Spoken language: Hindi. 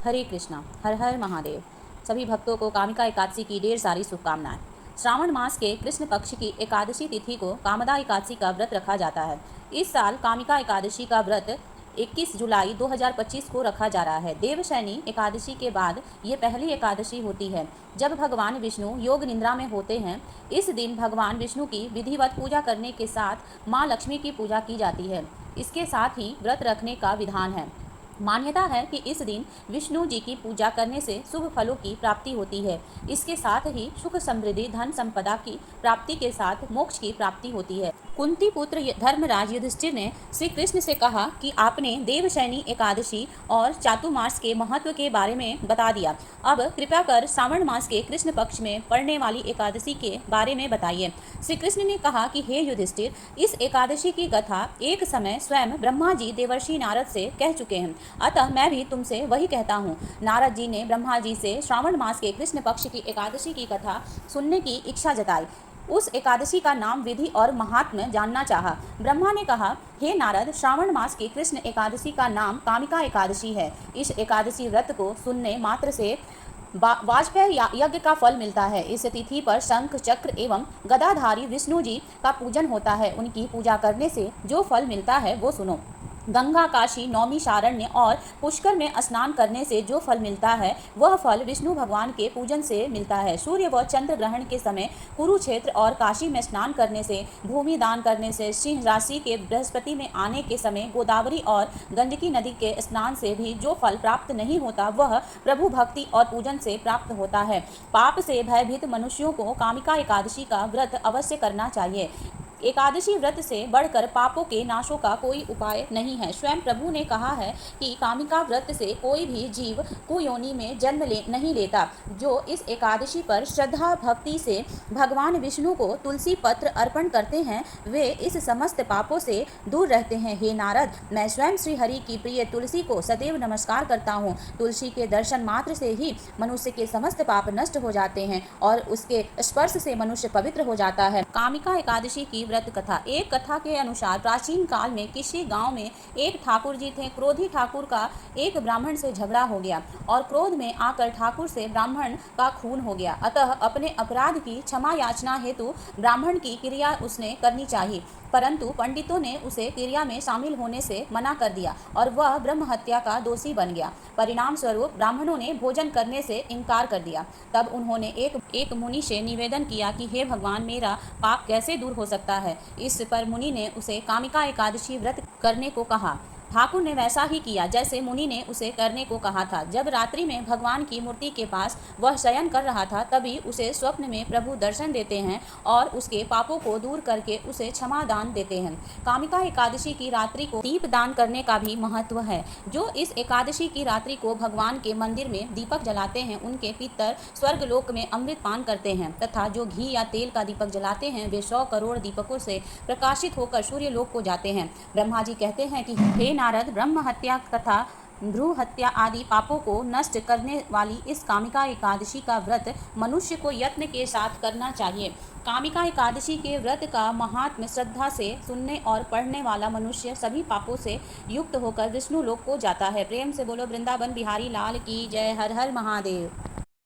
हरे कृष्णा। हर हर महादेव। सभी भक्तों को कामिका एकादशी की ढेर सारी शुभकामनाएं। श्रावण मास के कृष्ण पक्ष की एकादशी तिथि को कामदा एकादशी का व्रत रखा जाता है। इस साल कामिका एकादशी का व्रत 21 जुलाई 2025 को रखा जा रहा है। देवशयनी एकादशी के बाद ये पहली एकादशी होती है जब भगवान विष्णु योग निद्रा में होते हैं। इस दिन भगवान विष्णु की विधिवत पूजा करने के साथ माँ लक्ष्मी की पूजा की जाती है। इसके साथ ही व्रत रखने का विधान है। मान्यता है कि इस दिन विष्णु जी की पूजा करने से शुभ फलों की प्राप्ति होती है। इसके साथ ही सुख समृद्धि धन संपदा की प्राप्ति के साथ मोक्ष की प्राप्ति होती है। कुंती पुत्र धर्मराज युधिष्ठिर ने श्री कृष्ण से कहा कि आपने देवशयनी एकादशी और चातुर्मास के महत्व के बारे में बता दिया। अब कृपया कर श्रावण मास के कृष्ण पक्ष में पड़ने वाली एकादशी के बारे में बताइए। श्री कृष्ण ने कहा कि हे युधिष्ठिर, इस एकादशी की कथा एक समय स्वयं ब्रह्मा जी देवर्षि नारद से कह चुके हैं, अतः मैं भी तुमसे वही कहता हूँ। नारद जी ने ब्रह्मा जी से श्रावण मास के कृष्ण पक्ष की एकादशी की कथा सुनने की इच्छा जताई। उस एकादशी का नाम विधि और महात्म्य जानना चाहा। ब्रह्मा ने कहा, हे नारद, श्रावण मास की कृष्ण एकादशी का नाम कामिका एकादशी है। इस एकादशी व्रत को सुनने मात्र से वाजपेय यज्ञ का फल मिलता है। इस तिथि पर शंख चक्र एवं गदाधारी विष्णु जी का पूजन होता है। उनकी पूजा करने से जो फल मिलता है वो सुनो। गंगा, काशी, नौमी शारण्य और पुष्कर में स्नान करने से जो फल मिलता है वह फल विष्णु भगवान के पूजन से मिलता है। सूर्य व चंद्र ग्रहण के समय कुरुक्षेत्र और काशी में स्नान करने से, भूमि दान करने से, सिंह राशि के बृहस्पति में आने के समय, गोदावरी और गंडकी नदी के स्नान से भी जो फल प्राप्त नहीं होता वह प्रभु भक्ति और पूजन से प्राप्त होता है। पाप से भयभीत मनुष्यों को कामिका एकादशी का व्रत अवश्य करना चाहिए। एकादशी व्रत से बढ़कर पापों के नाशों का कोई उपाय नहीं है। स्वयं प्रभु ने कहा है कि कामिका व्रत से कोई भी जीव कुयोनि में जन्म नहीं लेता। जो इस एकादशी पर श्रद्धा भक्ति से भगवान विष्णु को तुलसी पत्र अर्पण करते हैं वे इस समस्त पापों से दूर रहते हैं। हे नारद, मैं स्वयं श्री हरि की प्रिय तुलसी को सदैव नमस्कार करता हूँ। तुलसी के दर्शन मात्र से ही मनुष्य के समस्त पाप नष्ट हो जाते हैं और उसके स्पर्श से मनुष्य पवित्र हो जाता है। कामिका एकादशी की व्रत कथा। एक कथा के अनुसार प्राचीन काल में किसी गांव में एक ठाकुर जी थे। क्रोधी ठाकुर का एक ब्राह्मण से झगड़ा हो गया और क्रोध में आकर ठाकुर से ब्राह्मण का खून हो गया। अतः अपने अपराध की क्षमा याचना हेतु ब्राह्मण की क्रिया उसने करनी चाहिए, परंतु पंडितों ने उसे क्रिया में शामिल होने से मना कर दिया और वह ब्रह्म हत्या का दोषी बन गया। परिणाम स्वरूप ब्राह्मणों ने भोजन करने से इनकार कर दिया। तब उन्होंने एक मुनि से निवेदन किया कि हे भगवान, मेरा पाप कैसे दूर हो सकता है। इस पर मुनि ने उसे कामिका एकादशी व्रत करने को कहा। ठाकुर ने वैसा ही किया जैसे मुनि ने उसे करने को कहा था। जब रात्रि में भगवान की मूर्ति के पास वह शयन कर रहा था तभी उसे स्वप्न में प्रभु दर्शन देते हैं और उसके पापों को दूर करके उसे क्षमा दान देते हैं। कामिका एकादशी की रात्रि को दीप दान करने का भी महत्व है। जो इस एकादशी की रात्रि को भगवान के मंदिर में दीपक जलाते हैं उनके पितर स्वर्ग लोक में अमृत पान करते हैं तथा जो घी या तेल का दीपक जलाते हैं वे 100 करोड़ दीपकों से प्रकाशित होकर सूर्य लोक को जाते हैं। ब्रह्मा जी कहते हैं कि हे नारद, ब्रह्म हत्या तथा भ्रू हत्या आदि पापों को नष्ट करने वाली इस कामिका एकादशी का व्रत मनुष्य को यत्न के साथ करना चाहिए। कामिका एकादशी के व्रत का महात्म्य श्रद्धा से सुनने और पढ़ने वाला मनुष्य सभी पापों से युक्त होकर विष्णु लोक को जाता है। प्रेम से बोलो वृंदावन बिहारी लाल की जय। हर हर महादेव।